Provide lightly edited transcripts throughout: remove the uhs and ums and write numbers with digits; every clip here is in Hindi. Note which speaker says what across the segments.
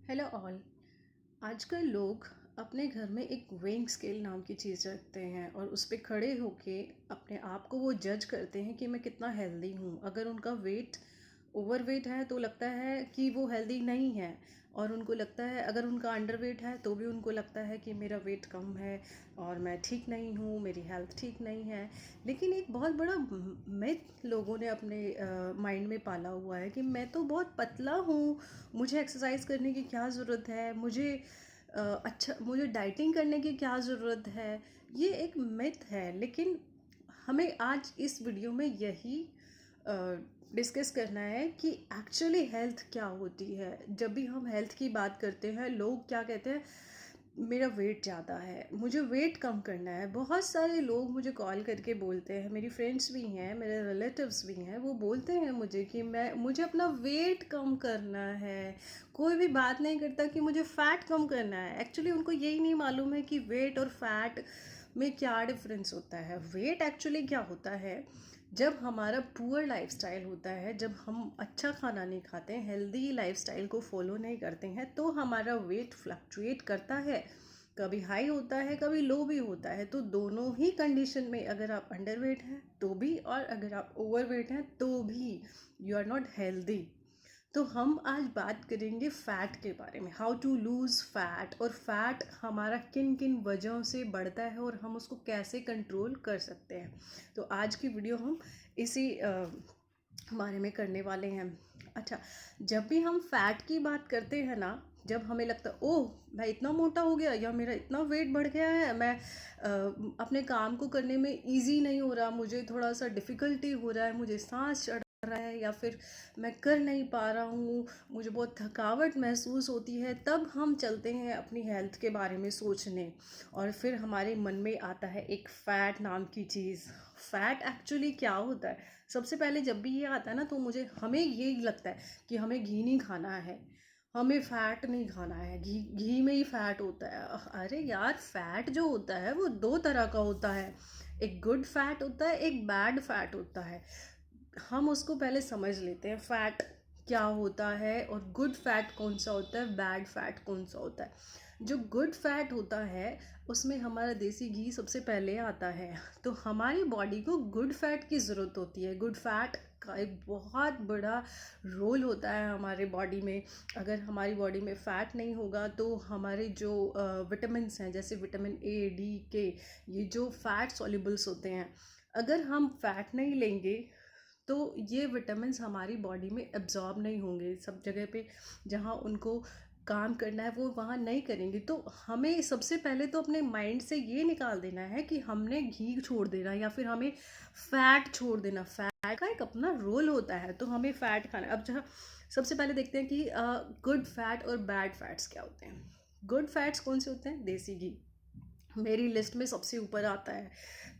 Speaker 1: Hello all. आजकल लोग अपने घर में एक वेइंग स्केल नाम की चीज़ रखते हैं और उस पे खड़े होके अपने आप को वो जज करते हैं कि मैं कितना हेल्दी हूँ। अगर उनका वेट ओवर वेट है तो लगता है कि वो हेल्दी नहीं है, और उनको लगता है अगर उनका अंडर वेट है तो भी उनको लगता है कि मेरा वेट कम है और मैं ठीक नहीं हूँ, मेरी हेल्थ ठीक नहीं है। लेकिन एक बहुत बड़ा मिथ लोगों ने अपने माइंड में पाला हुआ है कि मैं तो बहुत पतला हूँ, मुझे एक्सरसाइज करने की क्या ज़रूरत है, मुझे डाइटिंग करने की क्या ज़रूरत है। ये एक मिथ है, लेकिन हमें आज इस वीडियो में यही डिस्कस करना है कि एक्चुअली हेल्थ क्या होती है। जब भी हम हेल्थ की बात करते हैं, लोग क्या कहते हैं, मेरा वेट ज़्यादा है, मुझे वेट कम करना है। बहुत सारे लोग मुझे कॉल करके बोलते हैं, मेरी फ्रेंड्स भी हैं, मेरे रिलेटिव्स भी हैं, वो बोलते हैं मुझे कि मुझे अपना वेट कम करना है। कोई भी बात नहीं करता कि मुझे फ़ैट कम करना है। एक्चुअली उनको यही नहीं मालूम है कि वेट और फैट में क्या डिफरेंस होता है। वेट एक्चुअली क्या होता है, जब हमारा पुअर लाइफस्टाइल होता है, जब हम अच्छा खाना नहीं खाते हैं, हेल्दी लाइफस्टाइल को फॉलो नहीं करते हैं, तो हमारा वेट फ्लक्चुएट करता है। कभी हाई होता है, कभी लो भी होता है। तो दोनों ही कंडीशन में अगर आप अंडर वेट हैं तो भी, और अगर आप ओवर वेट हैं तो भी, यू आर नॉट हेल्दी। तो हम आज बात करेंगे फ़ैट के बारे में, हाउ टू लूज़ फ़ैट, और फैट हमारा किन किन वजहों से बढ़ता है और हम उसको कैसे कंट्रोल कर सकते हैं। तो आज की वीडियो हम इसी बारे में करने वाले हैं। अच्छा, जब भी हम फैट की बात करते हैं ना, जब हमें लगता है ओह मैं इतना मोटा हो गया या मेरा इतना वेट बढ़ गया है, मैं अपने काम को करने में इजी नहीं हो रहा, मुझे थोड़ा सा डिफ़िकल्टी हो रहा है, मुझे सांस चढ़ रहा है, या फिर मैं कर नहीं पा रहा हूँ, मुझे बहुत थकावट महसूस होती है, तब हम चलते हैं अपनी हेल्थ के बारे में सोचने। और फिर हमारे मन में आता है एक फ़ैट नाम की चीज़। फ़ैट एक्चुअली क्या होता है? सबसे पहले जब भी ये आता है ना, तो हमें यही लगता है कि हमें घी नहीं खाना है, हमें फ़ैट नहीं खाना है, घी घी में ही फ़ैट होता है। अरे यार, फ़ैट जो होता है वो दो तरह का होता है। एक गुड फैट होता है, एक बैड फैट होता है। हम उसको पहले समझ लेते हैं, फैट क्या होता है और गुड फैट कौन सा होता है, बैड फैट कौन सा होता है। जो गुड फैट होता है उसमें हमारा देसी घी सबसे पहले आता है। तो हमारी बॉडी को गुड फैट की ज़रूरत होती है। गुड फैट का एक बहुत बड़ा रोल होता है हमारे बॉडी में। अगर हमारी बॉडी में फ़ैट नहीं होगा तो हमारे जो विटामिन्स हैं, जैसे विटामिन ए, डी, के, ये जो फैट सॉल्युबल्स होते हैं, अगर हम फैट नहीं लेंगे तो ये विटामिन्स हमारी बॉडी में एब्जॉर्ब नहीं होंगे। सब जगह पे जहाँ उनको काम करना है वो वहाँ नहीं करेंगे। तो हमें सबसे पहले तो अपने माइंड से ये निकाल देना है कि हमने घी छोड़ देना, या फिर हमें फ़ैट छोड़ देना। फ़ैट का एक अपना रोल होता है, तो हमें फ़ैट खाना है। अब जहाँ सबसे पहले देखते हैं कि गुड फैट और बैड फैट्स क्या होते हैं। गुड फैट्स कौन से होते हैं? देसी घी मेरी लिस्ट में सबसे ऊपर आता है।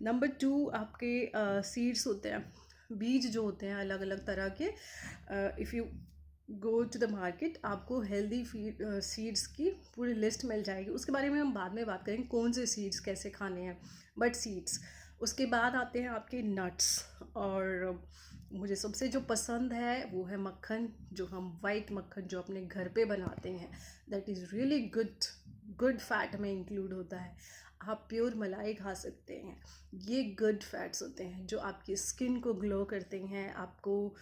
Speaker 1: नंबर टू आपके सीड्स होते हैं, बीज जो होते हैं अलग अलग तरह के। If you go to the market, आपको हेल्दी सीड्स की पूरी लिस्ट मिल जाएगी। उसके बारे में हम बाद में बात करेंगे, कौन से सीड्स कैसे खाने हैं, बट सीड्स। उसके बाद आते हैं आपके नट्स, और मुझे सबसे जो पसंद है वो है मक्खन, जो हम वाइट मक्खन जो अपने घर पे बनाते हैं, that is really good. Good fat में इंक्लूड होता है। आप प्योर मलाई खा सकते हैं। ये गुड फैट्स होते हैं जो आपकी स्किन को ग्लो करते हैं, आपको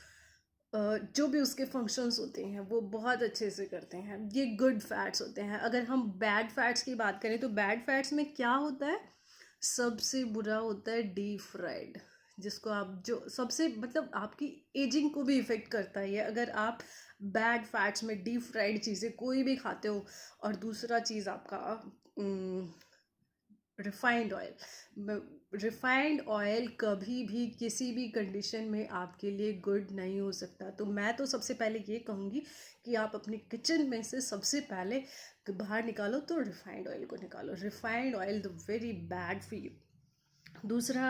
Speaker 1: जो भी उसके फंक्शंस होते हैं वो बहुत अच्छे से करते हैं। ये गुड फैट्स होते हैं। अगर हम बैड फैट्स की बात करें तो बैड फैट्स में क्या होता है? सबसे बुरा होता है डीप फ्राइड, जिसको आप जो सबसे मतलब आपकी एजिंग को भी इफ़ेक्ट करता है ये। अगर आप बैड फैट्स में डीप फ्राइड चीज़ें कोई भी खाते हो, और दूसरा चीज़ आपका रिफाइंड ऑयल। रिफाइंड ऑयल कभी भी किसी भी कंडीशन में आपके लिए गुड नहीं हो सकता। तो मैं तो सबसे पहले ये कहूँगी कि आप अपने किचन में से सबसे पहले बाहर निकालो तो रिफाइंड ऑयल को निकालो। Refined oil the very bad for you. दूसरा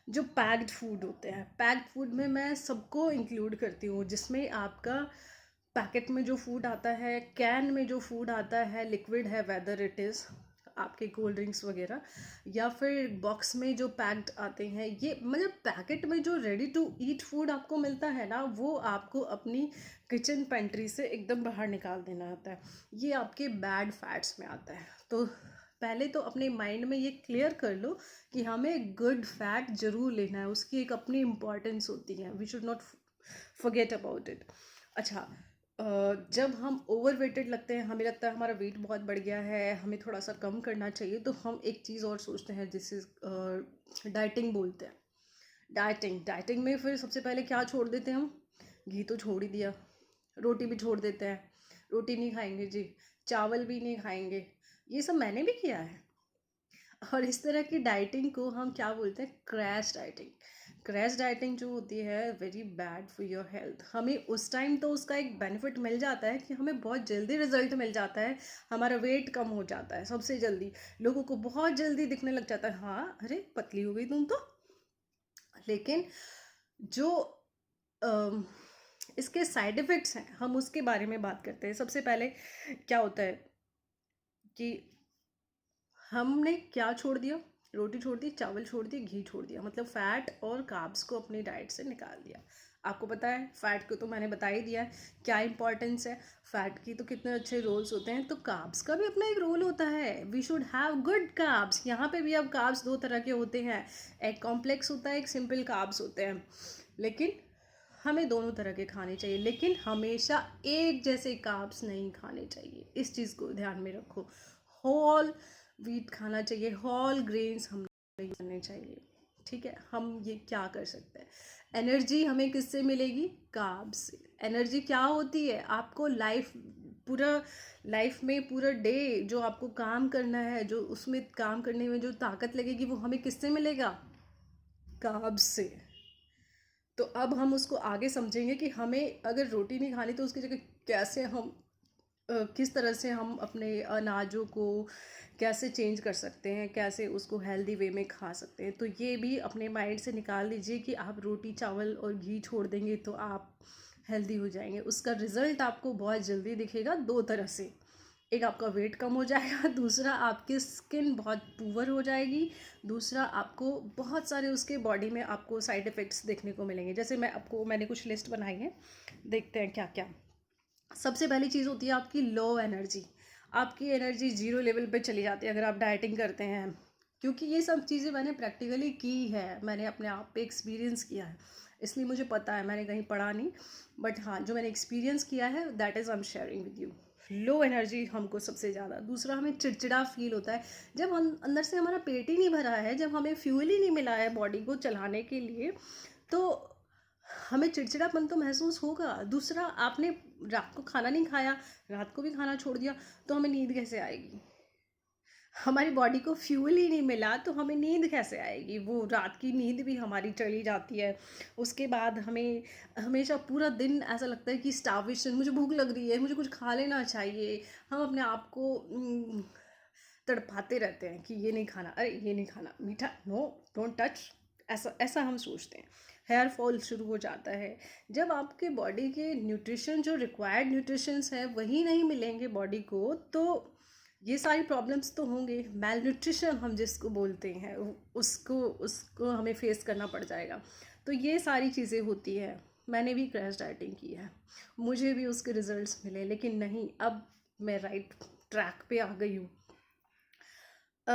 Speaker 1: जो पैक्ड फूड होते हैं, पैक्ड फूड में मैं सबको इंक्लूड करती हूँ, जिसमें आपका पैकेट में जो फूड आता है, कैन में जो फूड आता है, लिक्विड है वेदर इट इज़, आपके कोल्ड ड्रिंक्स वगैरह, या फिर बॉक्स में जो पैक्ड आते हैं, ये मतलब पैकेट में जो रेडी टू ईट फूड आपको मिलता है ना, वो आपको अपनी किचन पेंट्री से एकदम बाहर निकाल देना होता है। ये आपके बैड फैट्स में आता है। तो पहले तो अपने माइंड में ये क्लियर कर लो कि हमें गुड फैट ज़रूर लेना है, उसकी एक अपनी इम्पॉर्टेंस होती है, we should not forget about it. अच्छा, जब हम ओवरवेटेड लगते हैं, हमें लगता है हमारा वेट बहुत बढ़ गया है, हमें थोड़ा सा कम करना चाहिए, तो हम एक चीज़ और सोचते हैं जिसे डाइटिंग बोलते हैं। डाइटिंग में फिर सबसे पहले क्या छोड़ देते हैं हम? घी तो छोड़ ही दिया, रोटी भी छोड़ देते हैं, रोटी नहीं खाएंगे जी, चावल भी नहीं खाएंगे, ये सब मैंने भी किया है। और इस तरह की डाइटिंग को हम क्या बोलते हैं? Crash dieting. क्रैश डाइटिंग जो होती है very bad for your health. हमें उस टाइम तो उसका एक बेनिफिट मिल जाता है कि हमें बहुत जल्दी रिजल्ट मिल जाता है, हमारा वेट कम हो जाता है सबसे जल्दी, लोगों को बहुत जल्दी दिखने लग जाता है, हाँ अरे पतली हो गई तुम तो। लेकिन जो अम, इसके साइड इफ़ेक्ट्स हैं, हम उसके बारे में बात करते हैं। सबसे पहले क्या होता है कि हमने क्या छोड़ दिया? रोटी छोड़ दी, चावल छोड़ दिए, घी छोड़ दिया, मतलब फ़ैट और कार्ब्स को अपनी डाइट से निकाल दिया। आपको पता है फ़ैट को तो मैंने बता ही दिया है क्या इंपॉर्टेंस है। फ़ैट की तो कितने अच्छे रोल्स होते हैं, तो कार्ब्स का भी अपना एक रोल होता है। We should have good carbs. यहाँ पे भी अब कार्ब्स दो तरह के होते हैं, एक कॉम्प्लेक्स होता है, एक सिंपल कार्ब्स होते हैं। लेकिन हमें दोनों तरह के खाने चाहिए, लेकिन हमेशा एक जैसे कार्ब्स नहीं खाने चाहिए, इस चीज़ को ध्यान में रखो। होल व्हीट खाना चाहिए, होल ग्रेन्स हम करने चाहिए। ठीक है, हम ये क्या कर सकते हैं? एनर्जी हमें किससे मिलेगी? कार्ब्स से। एनर्जी क्या होती है? आपको पूरा लाइफ में पूरा डे जो आपको काम करना है, जो उसमें काम करने में जो ताकत लगेगी, वो हमें किससे मिलेगा? कार्ब्स से। तो अब हम उसको आगे समझेंगे कि हमें अगर रोटी नहीं खानी तो उसकी जगह कैसे हम किस तरह से हम अपने अनाजों को कैसे चेंज कर सकते हैं, कैसे उसको हेल्दी वे में खा सकते हैं। तो ये भी अपने माइंड से निकाल दीजिए कि आप रोटी चावल और घी छोड़ देंगे तो आप हेल्दी हो जाएंगे। उसका रिज़ल्ट आपको बहुत जल्दी दिखेगा दो तरह से। एक, आपका वेट कम हो जाएगा, दूसरा आपकी स्किन बहुत पुअर हो जाएगी, दूसरा आपको बहुत सारे उसके बॉडी में आपको साइड इफ़ेक्ट्स देखने को मिलेंगे। जैसे मैंने कुछ लिस्ट बनाई है, देखते हैं क्या क्या। सबसे पहली चीज़ होती है आपकी लो एनर्जी। आपकी एनर्जी ज़ीरो लेवल पे चली जाती है अगर आप डाइटिंग करते हैं, क्योंकि ये सब चीज़ें मैंने प्रैक्टिकली की है, मैंने अपने आप पे एक्सपीरियंस किया है, इसलिए मुझे पता है, मैंने कहीं पढ़ा नहीं, बट हाँ जो मैंने एक्सपीरियंस किया है that is I am sharing with you. Low energy हमको सबसे ज़्यादा। दूसरा, हमें चिड़चिड़ा फील होता है जब हम अंदर से, हमारा पेट ही नहीं भरा है, जब हमें फ्यूल ही नहीं मिला है बॉडी को चलाने के लिए, तो हमें चिड़चिड़ापन तो महसूस होगा। दूसरा, आपने रात को खाना नहीं खाया, रात को भी खाना छोड़ दिया, तो हमें नींद कैसे आएगी? हमारी बॉडी को फ्यूल ही नहीं मिला तो हमें नींद कैसे आएगी? वो रात की नींद भी हमारी चली जाती है। उसके बाद हमें हमेशा पूरा दिन ऐसा लगता है कि स्टार्वेशन, मुझे भूख लग रही है, मुझे कुछ खा लेना चाहिए। हम अपने आप को तड़पाते रहते हैं कि ये नहीं खाना, अरे ये नहीं खाना, मीठा नो, डोंट टच, ऐसा ऐसा हम सोचते हैं। हेयर फॉल शुरू हो जाता है जब आपके बॉडी के न्यूट्रिशन, जो रिक्वायर्ड न्यूट्रिशंस है वही नहीं मिलेंगे बॉडी को, तो ये सारी प्रॉब्लम्स तो होंगे। मेल न्यूट्रिशन हम जिसको बोलते हैं, उसको उसको हमें फेस करना पड़ जाएगा। तो ये सारी चीज़ें होती है। मैंने भी क्रैश डाइटिंग की है, मुझे भी उसके रिजल्ट्स मिले, लेकिन नहीं, अब मैं राइट ट्रैक पे आ गई हूँ। अ,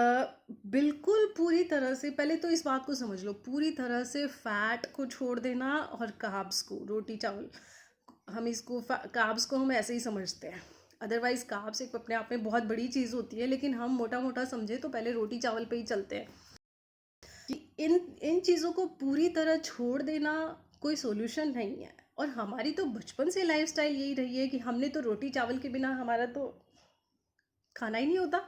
Speaker 1: बिल्कुल पूरी तरह से, पहले तो इस बात को समझ लो, पूरी तरह से फैट को छोड़ देना और कार्ब्स को, रोटी चावल, हम इसको कार्ब्स को हम ऐसे ही समझते हैं। अदरवाइज कार्ब्स एक अपने आप में बहुत बड़ी चीज़ होती है, लेकिन हम मोटा मोटा समझे तो पहले रोटी चावल पे ही चलते हैं कि इन इन चीज़ों को पूरी तरह छोड़ देना कोई सोल्यूशन नहीं है। और हमारी तो बचपन से लाइफस्टाइल यही रही है कि हमने तो रोटी चावल के बिना हमारा तो खाना ही नहीं होता।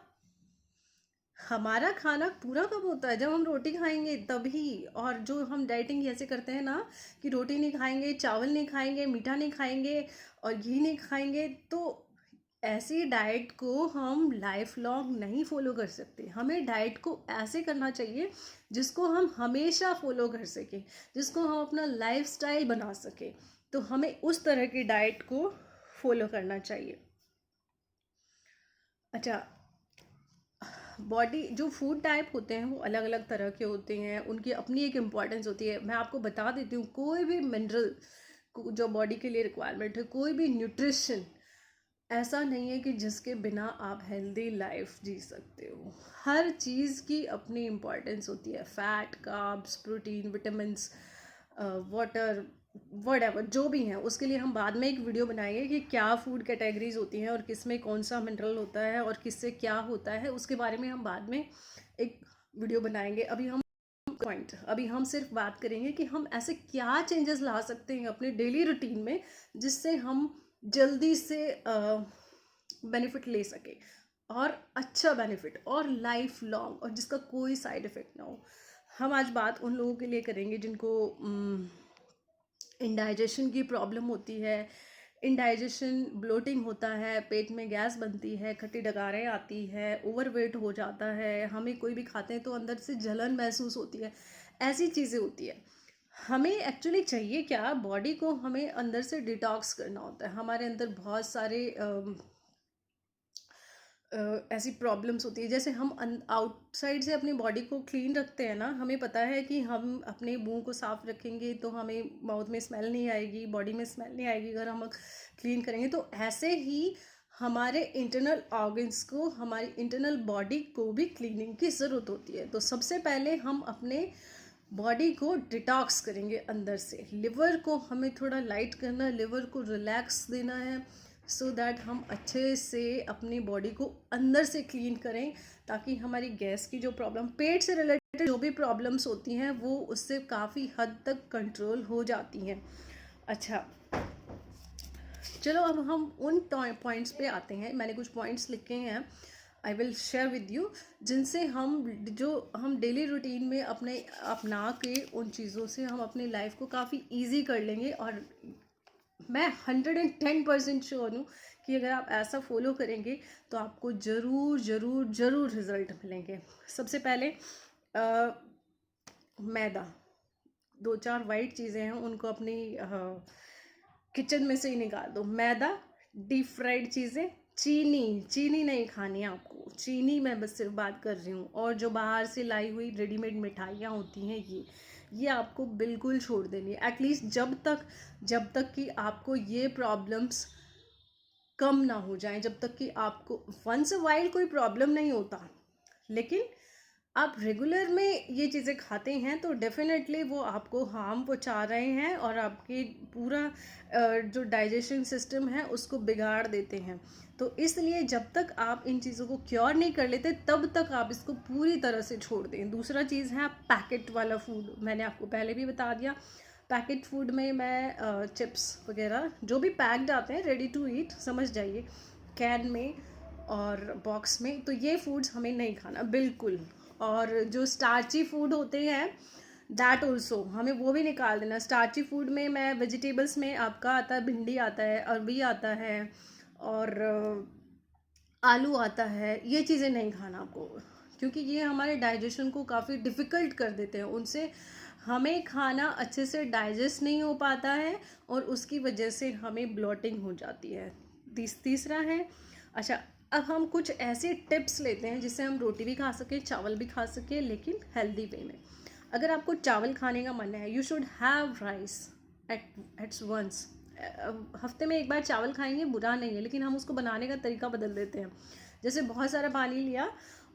Speaker 1: हमारा खाना पूरा कब होता है? जब हम रोटी खाएंगे तभी। और जो हम डाइटिंग ऐसे करते हैं ना कि रोटी नहीं खाएंगे, चावल नहीं खाएंगे, मीठा नहीं खाएंगे और घी नहीं खाएंगे, तो ऐसी डाइट को हम लाइफ लॉन्ग नहीं फॉलो कर सकते। हमें डाइट को ऐसे करना चाहिए जिसको हम हमेशा फॉलो कर सकें, जिसको हम अपना लाइफस्टाइल बना सकें। तो हमें उस तरह की डाइट को फॉलो करना चाहिए। अच्छा, बॉडी जो फूड टाइप होते हैं वो अलग अलग तरह के होते हैं, उनकी अपनी एक इम्पॉर्टेंस होती है। मैं आपको बता देती हूँ, कोई भी मिनरल जो बॉडी के लिए रिक्वायरमेंट है, कोई भी न्यूट्रिशन ऐसा नहीं है कि जिसके बिना आप हेल्दी लाइफ जी सकते हो। हर चीज़ की अपनी इम्पॉर्टेंस होती है, fat, carbs, protein, vitamins, water, whatever जो भी हैं, उसके लिए हम बाद में एक वीडियो बनाएंगे कि क्या फूड कैटेगरीज होती हैं और किस में कौन सा मिनरल होता है और किससे क्या होता है, उसके बारे में हम बाद में एक वीडियो बनाएंगे। अभी हम सिर्फ बात करेंगे कि हम ऐसे क्या चेंजेस ला सकते हैं अपने डेली रूटीन में जिससे हम जल्दी से बेनिफिट ले सके, और अच्छा बेनिफिट और लाइफ लॉन्ग, और जिसका कोई साइड इफ़ेक्ट ना हो। हम आज बात उन लोगों के लिए करेंगे जिनको इंडाइजेशन की प्रॉब्लम होती है, इंडाइजेशन, ब्लोटिंग होता है, पेट में गैस बनती है, खट्टी डगारें आती है, ओवरवेट हो जाता है, हमें कोई भी खाते हैं तो अंदर से जलन महसूस होती है, ऐसी चीज़ें होती है। हमें एक्चुअली चाहिए क्या, बॉडी को हमें अंदर से डिटॉक्स करना होता है। हमारे अंदर बहुत सारे ऐसी प्रॉब्लम्स होती है, जैसे हम आउटसाइड से अपनी बॉडी को क्लीन रखते हैं ना, हमें पता है कि हम अपने मुंह को साफ रखेंगे तो हमें माउथ में स्मेल नहीं आएगी, बॉडी में स्मेल नहीं आएगी अगर हम क्लीन करेंगे। तो ऐसे ही हमारे इंटरनल ऑर्गन्स को, हमारी इंटरनल बॉडी को भी क्लीनिंग की ज़रूरत होती है। तो सबसे पहले हम अपने बॉडी को डिटॉक्स करेंगे अंदर से। लिवर को हमें थोड़ा लाइट करना है, लिवर को रिलैक्स देना है, सो दैट हम अच्छे से अपनी बॉडी को अंदर से क्लीन करें, ताकि हमारी गैस की जो प्रॉब्लम, पेट से रिलेटेड जो भी प्रॉब्लम्स होती हैं, वो उससे काफ़ी हद तक कंट्रोल हो जाती हैं। अच्छा, चलो अब हम उन पॉइंट्स पे आते हैं। मैंने कुछ पॉइंट्स लिखे हैं, I will share with you, जिनसे हम डेली रूटीन में अपने अपना के उन चीज़ों से हम अपनी लाइफ को काफ़ी ईजी कर लेंगे। और मैं 110% श्योर हूँ कि अगर आप ऐसा फॉलो करेंगे तो आपको ज़रूर ज़रूर ज़रूर रिज़ल्ट मिलेंगे। सबसे पहले मैदा, 2-4 वाइट चीज़ें हैं उनको अपनी किचन में से ही निकाल दो। मैदा, डीप फ्राइड चीज़ें, चीनी नहीं खानी है आपको, चीनी मैं बस सिर्फ बात कर रही हूँ। और जो बाहर से लाई हुई रेडीमेड मिठाइयाँ होती हैं, ये आपको बिल्कुल छोड़ देनी है, एटलीस्ट जब तक कि आपको ये प्रॉब्लम्स कम ना हो जाएं। जब तक कि आपको वंस अ वाइल कोई प्रॉब्लम नहीं होता, लेकिन आप रेगुलर में ये चीज़ें खाते हैं तो डेफिनेटली वो आपको हार्म पहुंचा रहे हैं और आपके पूरा जो डाइजेशन सिस्टम है उसको बिगाड़ देते हैं। तो इसलिए जब तक आप इन चीज़ों को क्योर नहीं कर लेते, तब तक आप इसको पूरी तरह से छोड़ दें। दूसरा चीज़ है पैकेट वाला फूड। मैंने आपको पहले भी बता दिया, पैकेट फूड में मैं चिप्स वगैरह जो भी पैक्ड आते हैं, रेडी टू ईट समझ जाइए, कैन में और बॉक्स में, तो ये फूड्स हमें नहीं खाना बिल्कुल। और जो स्टार्ची फूड होते हैं, दैट ऑल्सो हमें वो भी निकाल देना। स्टार्ची फूड में मैं वेजिटेबल्स में आपका आता है, भिंडी आता है, अरबी आता है और आलू आता है, ये चीज़ें नहीं खाना आपको, क्योंकि ये हमारे डाइजेशन को काफ़ी डिफ़िकल्ट कर देते हैं। उनसे हमें खाना अच्छे से डाइजेस्ट नहीं हो पाता है और उसकी वजह से हमें ब्लोटिंग हो जाती है। तीसरा है, अच्छा अब हम कुछ ऐसे टिप्स लेते हैं जिससे हम रोटी भी खा सकें, चावल भी खा सकें, लेकिन हेल्दी वे में। अगर आपको चावल खाने का मन है, you should have rice at once. हफ्ते में एक बार चावल खाएंगे बुरा नहीं है, लेकिन हम उसको बनाने का तरीका बदल देते हैं। जैसे बहुत सारा पानी लिया,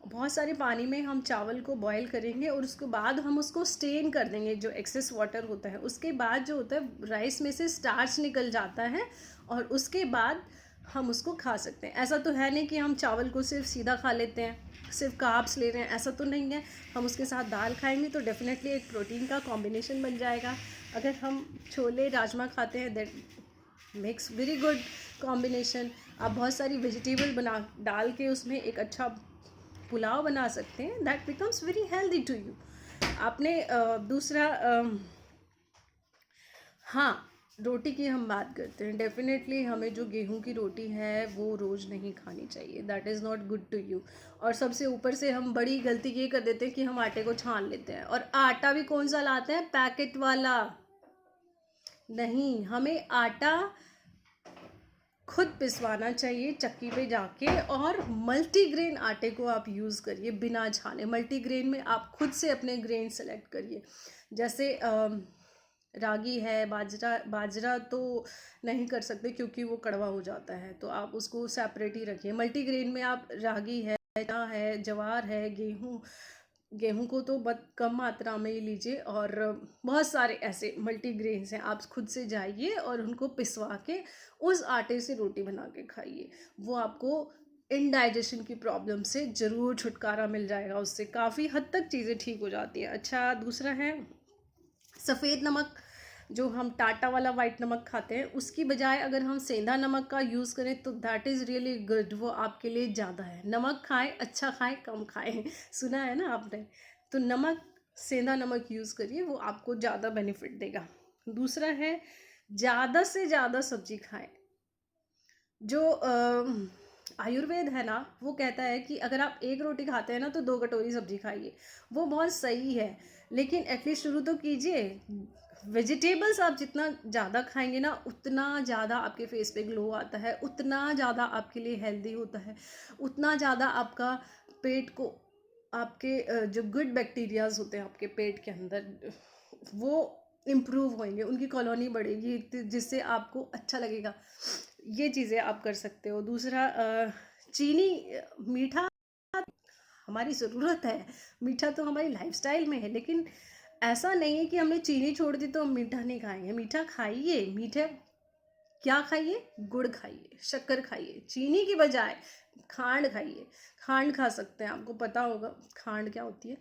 Speaker 1: बहुत सारे पानी में हम चावल को बॉईल करेंगे और उसके बाद हम उसको स्टेन कर देंगे, जो एक्सेस वाटर होता है। उसके बाद जो होता है, राइस में से स्टार्च निकल जाता है और उसके बाद हम उसको खा सकते हैं। ऐसा तो है नहीं कि हम चावल को सिर्फ सीधा खा लेते हैं, सिर्फ कार्ब्स ले रहे हैं, ऐसा तो नहीं है। हम उसके साथ दाल खाएंगे तो डेफिनेटली एक प्रोटीन का कॉम्बिनेशन बन जाएगा। अगर हम छोले राजमा खाते हैं, that makes very good combination. आप बहुत सारी वेजिटेबल डाल के उसमें एक अच्छा पुलाव बना सकते हैं, that becomes very healthy to you. आपने दूसरा हाँ, रोटी की हम बात करते हैं, डेफिनेटली हमें जो गेहूं की रोटी है वो रोज़ नहीं खानी चाहिए, that is not good to you. और सबसे ऊपर से हम बड़ी गलती ये कर देते हैं कि हम आटे को छान लेते हैं, और आटा भी कौन सा लाते हैं, पैकेट वाला। नहीं, हमें आटा खुद पिसवाना चाहिए चक्की पे जाके, और मल्टीग्रेन आटे को आप यूज़ करिए बिना छाने। मल्टीग्रेन में आप खुद से अपने ग्रेन सेलेक्ट करिए, जैसे रागी है, बाजरा। बाजरा तो नहीं कर सकते क्योंकि वो कड़वा हो जाता है, तो आप उसको सेपरेट ही रखिए। मल्टीग्रेन में आप रागी है, जवार है, गेहूँ। गेहूँ को तो बहुत कम मात्रा में ही लीजिए, और बहुत सारे ऐसे मल्टीग्रेन्स हैं। आप खुद से जाइए और उनको पिसवा के उस आटे से रोटी बना के खाइए। वो आपको इनडाइजेशन की प्रॉब्लम से ज़रूर छुटकारा मिल जाएगा, उससे काफ़ी हद तक चीज़ें ठीक हो जाती हैं। अच्छा, दूसरा है सफ़ेद नमक। जो हम टाटा वाला वाइट नमक खाते हैं, उसकी बजाय अगर हम सेंधा नमक का यूज़ करें तो दैट इज़ रियली गुड। वो आपके लिए ज़्यादा है। नमक खाएं, अच्छा खाएं, कम खाएं। सुना है ना आपने? तो नमक, सेंधा नमक यूज़ करिए, वो आपको ज़्यादा बेनिफिट देगा। दूसरा है ज़्यादा से ज़्यादा सब्जी खाएं। जो आयुर्वेद है ना, वो कहता है कि अगर आप एक रोटी खाते हैं ना तो 2 कटोरी सब्जी खाइए। वो बहुत सही है, लेकिन एटलीस्ट शुरू तो कीजिए। वेजिटेबल्स आप जितना ज़्यादा खाएंगे ना, उतना ज़्यादा आपके फेस पे ग्लो आता है, उतना ज़्यादा आपके लिए हेल्दी होता है, उतना ज़्यादा आपका पेट को, आपके जो गुड बैक्टीरियाज होते हैं आपके पेट के अंदर, वो इम्प्रूव होंगे, उनकी कॉलोनी बढ़ेगी, जिससे आपको अच्छा लगेगा। ये चीज़ें आप कर सकते हो। दूसरा चीनी, मीठा हमारी ज़रूरत है। मीठा तो हमारी लाइफस्टाइल में है, लेकिन ऐसा नहीं है कि हमने चीनी छोड़ दी तो हम मीठा नहीं खाएंगे। मीठा खाइए। मीठा क्या खाइए? गुड़ खाइए, शक्कर खाइए, चीनी की बजाय खांड खाइए। खांड खा सकते हैं, आपको पता होगा खांड क्या होती है।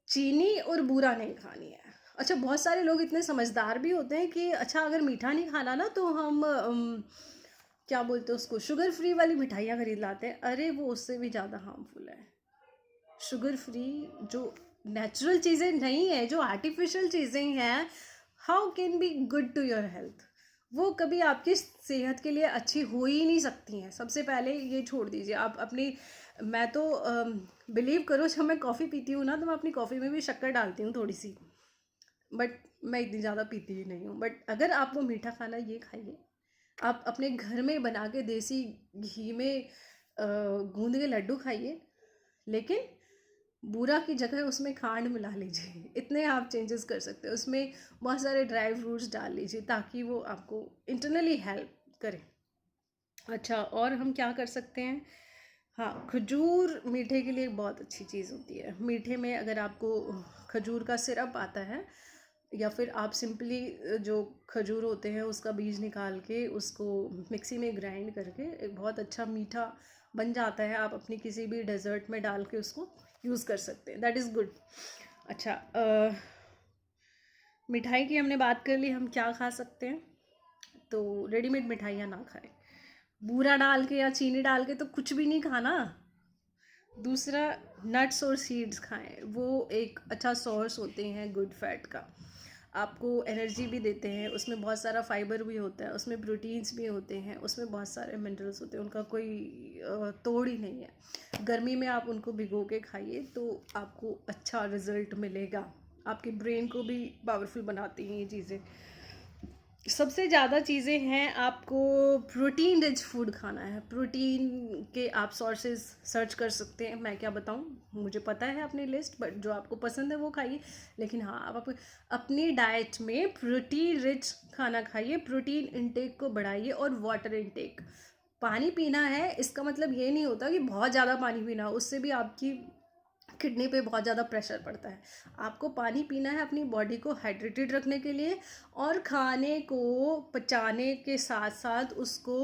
Speaker 1: चीनी और बूरा नहीं खानी है। अच्छा, बहुत सारे लोग इतने समझदार भी होते हैं कि अच्छा अगर मीठा नहीं खाना ना तो हम क्या बोलते हैं उसको, शुगर फ्री वाली मिठाइयाँ खरीद लाते हैं। अरे वो उससे भी ज़्यादा हार्मफुल है। शुगर फ्री जो नेचुरल चीज़ें नहीं है, जो आर्टिफिशियल चीज़ें हैं, how can be good to your health? वो कभी आपकी सेहत के लिए अच्छी हो ही नहीं सकती हैं। सबसे पहले ये छोड़ दीजिए आप अपनी। मैं तो बिलीव करो, जब मैं कॉफ़ी पीती हूँ ना तो मैं अपनी कॉफ़ी में भी शक्कर डालती हूँ थोड़ी सी, बट मैं इतनी ज़्यादा पीती ही नहीं हूँ। बट अगर आपको मीठा खाना, ये खाइए। आप अपने घर में बना के देसी घी में गूंद के लड्डू खाइए, लेकिन बूरा की जगह उसमें खांड मिला लीजिए। इतने आप चेंजेस कर सकते हो। उसमें बहुत सारे ड्राई फ्रूट्स डाल लीजिए ताकि वो आपको इंटरनली हेल्प करे। अच्छा, और हम क्या कर सकते हैं? हाँ, खजूर मीठे के लिए बहुत अच्छी चीज़ होती है। मीठे में अगर आपको खजूर का सिरप आता है, या फिर आप सिंपली जो खजूर होते हैं उसका बीज निकाल के उसको मिक्सी में ग्राइंड करके एक बहुत अच्छा मीठा बन जाता है, आप अपनी किसी भी डेजर्ट में डाल के उसको यूज़ कर सकते हैं। That is good. अच्छा, मिठाई की हमने बात कर ली। हम क्या खा सकते हैं? तो रेडीमेड मिठाइयाँ ना खाएं। बूरा डाल के या चीनी डाल के तो कुछ भी नहीं खाना। दूसरा, नट्स और सीड्स खाएं। वो एक अच्छा सोर्स होते हैं गुड फैट का, आपको एनर्जी भी देते हैं। उसमें बहुत सारा फाइबर भी होता है, उसमें प्रोटीन्स भी होते हैं, उसमें बहुत सारे मिनरल्स होते हैं, उनका कोई तोड़ ही नहीं है। गर्मी में आप उनको भिगो के खाइए तो आपको अच्छा रिजल्ट मिलेगा। आपके ब्रेन को भी पावरफुल बनाती हैं ये चीज़ें। सबसे ज़्यादा चीज़ें हैं, आपको प्रोटीन रिच फूड खाना है। प्रोटीन के आप सोर्सेज सर्च कर सकते हैं। मैं क्या बताऊं, मुझे पता है अपनी लिस्ट, बट जो आपको पसंद है वो खाइए। लेकिन हाँ, आप अपनी डाइट में प्रोटीन रिच खाना खाइए, प्रोटीन इंटेक को बढ़ाइए, और वाटर इंटेक। पानी पीना है, इसका मतलब ये नहीं होता कि बहुत ज़्यादा पानी पीना, उससे भी आपकी किडनी पे बहुत ज़्यादा प्रेशर पड़ता है। आपको पानी पीना है अपनी बॉडी को हाइड्रेटेड रखने के लिए, और खाने को पचाने के साथ साथ उसको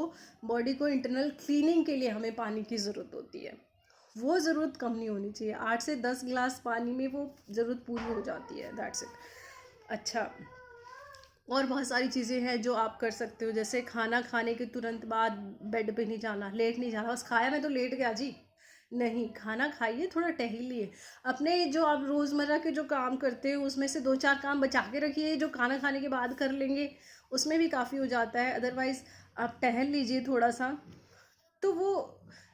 Speaker 1: बॉडी को इंटरनल क्लीनिंग के लिए हमें पानी की ज़रूरत होती है। वो ज़रूरत कम नहीं होनी चाहिए। 8 से 10 गिलास पानी में वो ज़रूरत पूरी हो जाती है। That's it. अच्छा, और बहुत सारी चीज़ें हैं जो आप कर सकते हो, जैसे खाना खाने के तुरंत बाद बेड पे नहीं जाना, लेट नहीं जाना। बस खाया मैं तो लेट गया जी, नहीं। खाना खाइए, थोड़ा टहलिए। अपने जो आप रोज़मर्रा के जो काम करते हैं उसमें से 2-4 काम बचा के रखिए, जो खाना खाने के बाद कर लेंगे उसमें भी काफ़ी हो जाता है। अदरवाइज़ आप टहल लीजिए थोड़ा सा, तो वो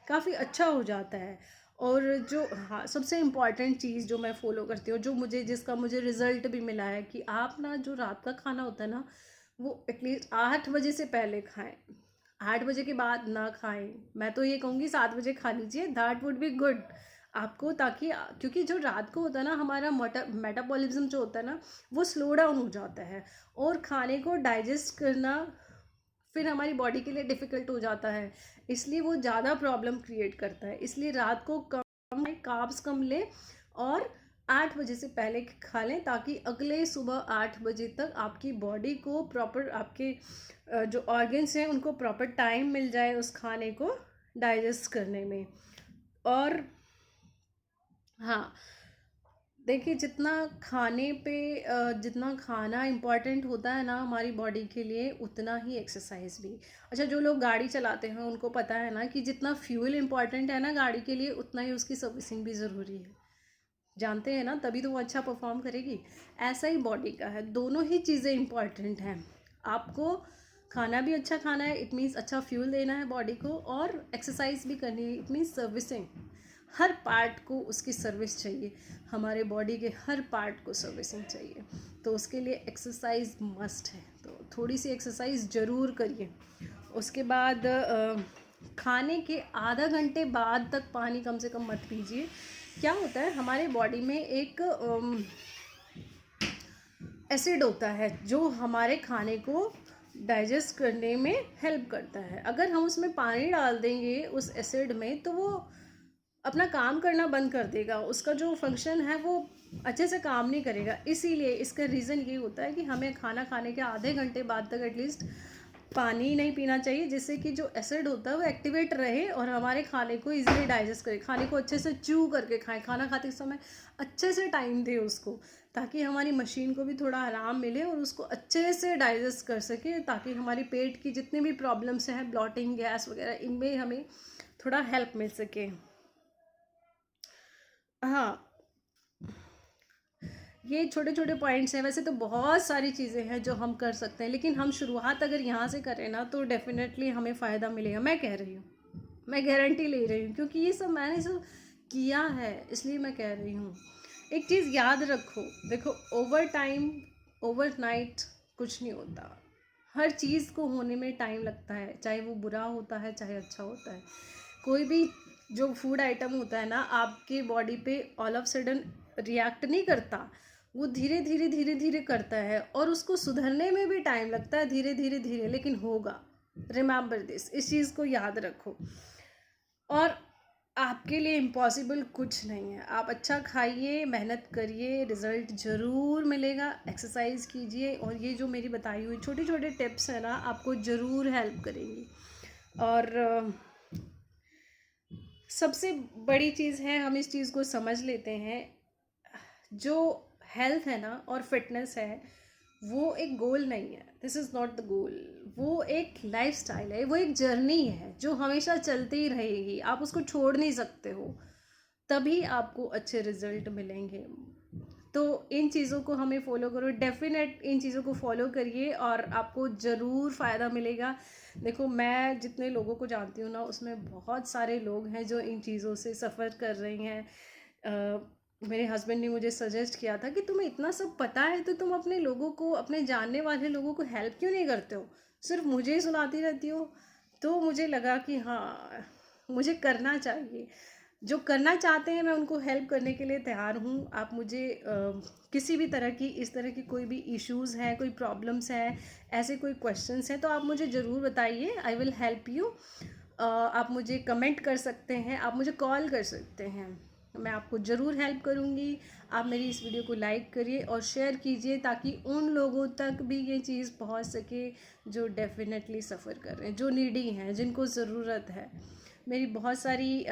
Speaker 1: काफ़ी अच्छा हो जाता है। और जो, हाँ, सबसे इम्पॉर्टेंट चीज़ जो मैं फ़ॉलो करती हूँ, जो मुझे, जिसका मुझे रिज़ल्ट भी मिला है, कि आप ना जो रात का खाना होता है ना, वो एटलीस्ट 8 बजे से पहले खाएं। 8 बजे के बाद ना खाएं। मैं तो ये कहूँगी 7 बजे खा लीजिए, दैट वुड बी गुड आपको, ताकि क्योंकि जो रात को होता है ना हमारा मेटाबॉलिज्म जो होता है ना वो स्लो डाउन हो जाता है, और खाने को डाइजेस्ट करना फिर हमारी बॉडी के लिए डिफ़िकल्ट हो जाता है, इसलिए वो ज़्यादा प्रॉब्लम क्रिएट करता है। इसलिए रात को कम कार्ब्स कम लें और 8 बजे से पहले खा लें, ताकि अगले सुबह 8 बजे तक आपकी बॉडी को प्रॉपर, आपके जो ऑर्गन्स हैं उनको प्रॉपर टाइम मिल जाए उस खाने को डाइजेस्ट करने में। और हाँ, देखिए जितना खाने पे जितना खाना इम्पॉर्टेंट होता है ना हमारी बॉडी के लिए, उतना ही एक्सरसाइज भी। अच्छा, जो लोग गाड़ी चलाते हैं उनको पता है ना कि जितना फ्यूल इम्पॉर्टेंट है ना गाड़ी के लिए, उतना ही उसकी सर्विसिंग भी ज़रूरी है। जानते हैं ना, तभी तो वो अच्छा परफॉर्म करेगी। ऐसा ही बॉडी का है, दोनों ही चीज़ें इम्पॉर्टेंट हैं। आपको खाना भी अच्छा खाना है, इट मीन्स अच्छा फ्यूल देना है बॉडी को, और एक्सरसाइज भी करनी है, it means servicing. Her part को उसकी सर्विस चाहिए, हमारे बॉडी के हर पार्ट को सर्विसिंग चाहिए, तो उसके लिए एक्सरसाइज मस्ट है। तो थोड़ी सी एक्सरसाइज ज़रूर करिए। उसके बाद खाने के आधा घंटे बाद तक पानी कम से कम मत पीजिए। क्या होता है, हमारे बॉडी में एक एसिड होता है जो हमारे खाने को डाइजेस्ट करने में हेल्प करता है। अगर हम उसमें पानी डाल देंगे उस एसिड में, तो वो अपना काम करना बंद कर देगा, उसका जो फंक्शन है वो अच्छे से काम नहीं करेगा। इसीलिए इसका रीज़न ये होता है कि हमें खाना खाने के आधे घंटे बाद तक एटलीस्ट पानी नहीं पीना चाहिए, जिससे कि जो एसिड होता है वो एक्टिवेट रहे और हमारे खाने को इजीली डाइजेस्ट करे। खाने को अच्छे से च्यू करके खाएं, खाना खाते समय अच्छे से टाइम दें उसको, ताकि हमारी मशीन को भी थोड़ा आराम मिले और उसको अच्छे से डाइजेस्ट कर सके, ताकि हमारी पेट की जितनी भी प्रॉब्लम्स हैं, ब्लॉटिंग, गैस वगैरह, इनमें हमें थोड़ा हेल्प मिल सके। हाँ, ये छोटे छोटे पॉइंट्स हैं। वैसे तो बहुत सारी चीज़ें हैं जो हम कर सकते हैं, लेकिन हम शुरुआत अगर यहाँ से करें ना तो डेफिनेटली हमें फ़ायदा मिलेगा। मैं कह रही हूँ, मैं गारंटी ले रही हूँ, क्योंकि ये सब मैंने सब किया है, इसलिए मैं कह रही हूँ। एक चीज़ याद रखो, देखो, ओवर टाइम, ओवर नाइट कुछ नहीं होता। हर चीज़ को होने में टाइम लगता है, चाहे वो बुरा होता है चाहे अच्छा होता है। कोई भी जो फूड आइटम होता है ना आपके बॉडी पे ऑल ऑफ सडन रिएक्ट नहीं करता, वो धीरे धीरे धीरे धीरे करता है, और उसको सुधरने में भी टाइम लगता है, धीरे धीरे धीरे, लेकिन होगा। रिमेंबर दिस, इस चीज़ को याद रखो। और आपके लिए इम्पॉसिबल कुछ नहीं है। आप अच्छा खाइए, मेहनत करिए, रिज़ल्ट ज़रूर मिलेगा। एक्सरसाइज कीजिए, और ये जो मेरी बताई हुई छोटी छोटे टिप्स हैं ना आपको ज़रूर हेल्प करेंगी। और सबसे बड़ी चीज़ है, हम इस चीज़ को समझ लेते हैं, जो हेल्थ है ना और फिटनेस है, वो एक गोल नहीं है। This is not the goal. वो एक लाइफस्टाइल है, वो एक जर्नी है जो हमेशा चलती ही रहेगी, आप उसको छोड़ नहीं सकते हो, तभी आपको अच्छे रिजल्ट मिलेंगे। तो इन चीज़ों को हमें फॉलो करो, डेफिनेट इन चीज़ों को फॉलो करिए और आपको ज़रूर फ़ायदा मिलेगा। देखो, मैं जितने लोगों को जानती हूँ ना, उसमें बहुत सारे लोग हैं जो इन चीज़ों से सफ़र कर रहे हैं। मेरे हस्बैंड ने मुझे सजेस्ट किया था कि तुम्हें इतना सब पता है तो तुम अपने लोगों को, अपने जानने वाले लोगों को हेल्प क्यों नहीं करते हो, सिर्फ मुझे ही सुनाती रहती हो। तो मुझे लगा कि हाँ, मुझे करना चाहिए। जो करना चाहते हैं मैं उनको हेल्प करने के लिए तैयार हूँ। आप मुझे किसी भी तरह की, इस तरह की कोई भी इश्यूज़ हैं, कोई प्रॉब्लम्स हैं, ऐसे कोई क्वेश्चंस हैं, तो आप मुझे ज़रूर बताइए, आई विल हेल्प यू। आप मुझे कमेंट कर सकते हैं, आप मुझे कॉल कर सकते हैं, मैं आपको ज़रूर हेल्प करूँगी। आप मेरी इस वीडियो को लाइक करिए और शेयर कीजिए, ताकि उन लोगों तक भी ये चीज़ पहुँच सके जो डेफिनेटली सफ़र कर रहे हैं, जो नीडी हैं, जिनको ज़रूरत है। मेरी बहुत सारी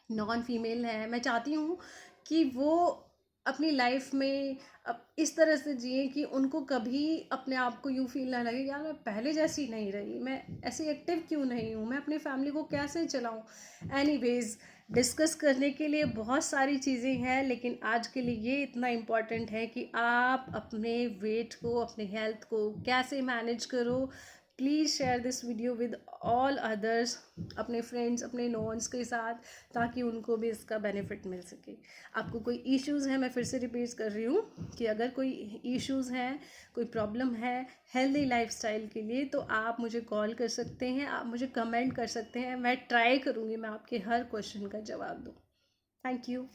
Speaker 1: नॉन फीमेल हैं, मैं चाहती हूँ कि वो अपनी लाइफ में अब इस तरह से जिए कि उनको कभी अपने आप को यूँ फील ना लगे, यार मैं पहले जैसी नहीं रही, मैं ऐसी एक्टिव क्यों नहीं हूँ, मैं अपनी फैमिली को कैसे चलाऊँ। एनीवेज, डिस्कस करने के लिए बहुत सारी चीज़ें हैं, लेकिन आज के लिए ये इतना इम्पॉर्टेंट है कि आप अपने वेट को, अपने हेल्थ को कैसे मैनेज करो, please share this video with all others, अपने फ्रेंड्स, अपने नोन्स के साथ, ताकि उनको भी इसका बेनिफिट मिल सके। आपको कोई इश्यूज़ हैं, मैं फिर से रिपीट कर रही हूँ कि अगर कोई इश्यूज़ हैं, कोई प्रॉब्लम है हेल्दी लाइफस्टाइल के लिए, तो आप मुझे कॉल कर सकते हैं, आप मुझे कमेंट कर सकते हैं। मैं ट्राई करूँगी मैं आपके हर क्वेश्चन का जवाब दूँ। Thank you.